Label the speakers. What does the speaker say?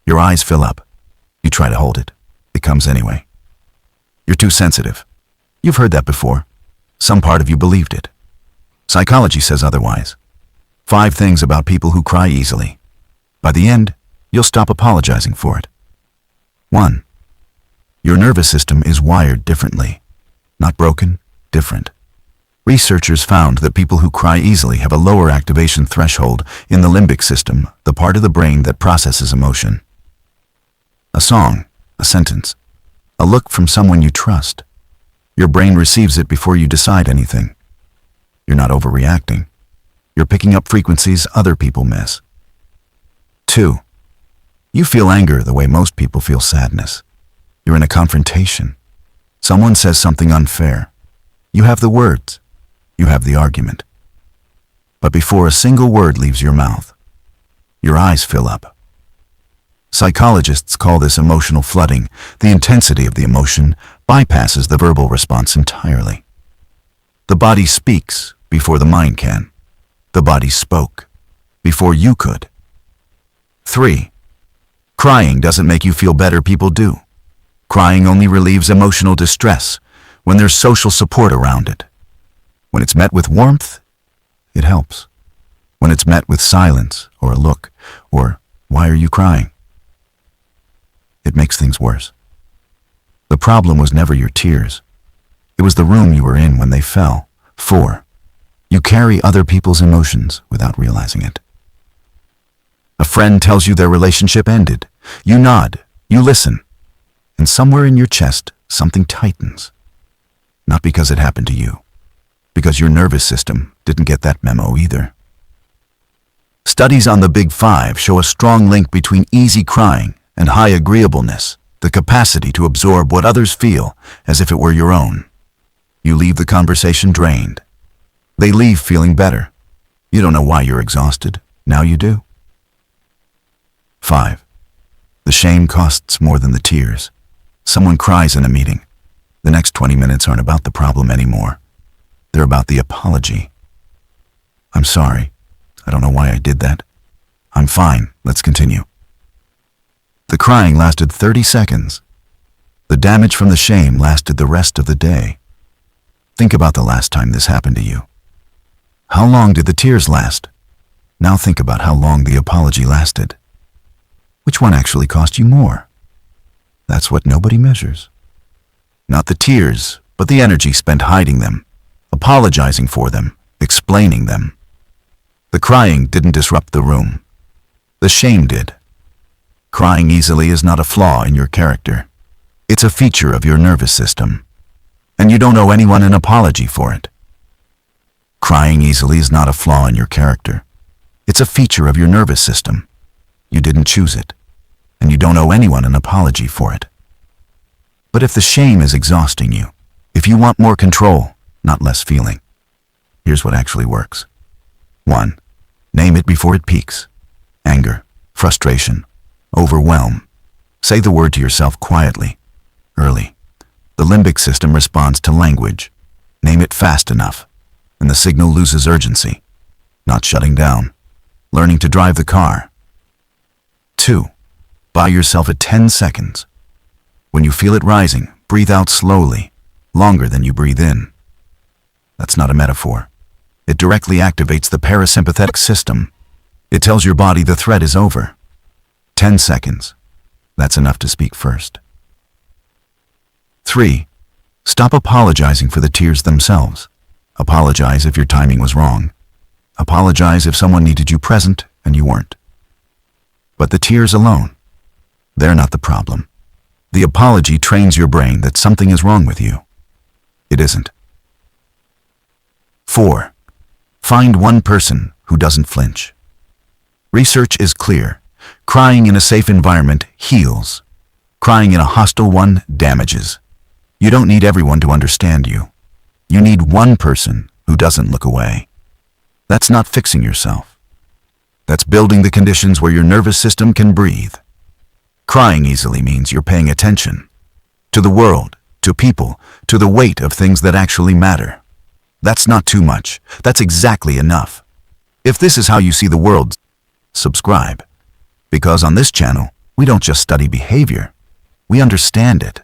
Speaker 1: Your eyes fill up. You try to hold it. It comes anyway. You're too sensitive. You've heard that before. Some part of you believed it. Psychology says otherwise. 5 things about people who cry easily. By the end, you'll stop apologizing for it. 1. Your nervous system is wired differently. Not broken, different. Researchers found that people who cry easily have a lower activation threshold in the limbic system, the part of the brain that processes emotion. A song, a sentence, a look from someone you trust. Your brain receives it before you decide anything. You're not overreacting. You're picking up frequencies other people miss. 2. You feel anger the way most people feel sadness. You're in a confrontation. Someone says something unfair. You have the words. You have the argument. But before a single word leaves your mouth, your eyes fill up. Psychologists call this emotional flooding. The intensity of the emotion bypasses the verbal response entirely. The body speaks before the mind can. The body spoke before you could. 3. Crying doesn't make you feel better, people do. Crying only relieves emotional distress when there's social support around it. When it's met with warmth, it helps. When it's met with silence or a look or, "Why are you crying?" it makes things worse. The problem was never your tears. It was the room you were in when they fell. 4. You carry other people's emotions without realizing it. A friend tells you their relationship ended. You nod, you listen, and somewhere in your chest, something tightens. Not because it happened to you, because your nervous system didn't get that memo either. Studies on the Big Five show a strong link between easy crying and high agreeableness, the capacity to absorb what others feel as if it were your own. You leave the conversation drained. They leave feeling better. You don't know why you're exhausted. Now you do. 5. The shame costs more than the tears. Someone cries in a meeting. The next 20 minutes aren't about the problem anymore. They're about the apology. "I'm sorry. I don't know why I did that. I'm fine. Let's continue." The crying lasted 30 seconds. The damage from the shame lasted the rest of the day. Think about the last time this happened to you. How long did the tears last? Now think about how long the apology lasted. Which one actually cost you more? That's what nobody measures. Not the tears, but the energy spent hiding them, apologizing for them, explaining them. The crying didn't disrupt the room. The shame did. Crying easily is not a flaw in your character. It's a feature of your nervous system. And you don't owe anyone an apology for it. Crying easily is not a flaw in your character. It's a feature of your nervous system. You didn't choose it. And you don't owe anyone an apology for it. But if the shame is exhausting you, if you want more control, not less feeling, here's what actually works. 1. Name it before it peaks. Anger, frustration, overwhelm. Say the word to yourself quietly, early. The limbic system responds to language. Name it fast enough, and the signal loses urgency. Not shutting down. Learning to drive the car. 2. Buy yourself 10 seconds. When you feel it rising, breathe out slowly, longer than you breathe in. That's not a metaphor. It directly activates the parasympathetic system. It tells your body the threat is over. 10 seconds. That's enough to speak first. 3. Stop apologizing for the tears themselves. Apologize if your timing was wrong. Apologize if someone needed you present and you weren't. But the tears alone, they're not the problem. The apology trains your brain that something is wrong with you. It isn't. 4. Find one person who doesn't flinch. Research is clear. Crying in a safe environment heals. Crying in a hostile one damages. You don't need everyone to understand you. You need one person who doesn't look away. That's not fixing yourself. That's building the conditions where your nervous system can breathe. Crying easily means you're paying attention to the world, to people, to the weight of things that actually matter. That's not too much. That's exactly enough. If this is how you see the world, subscribe. Because on this channel, We don't just study behavior, we understand it.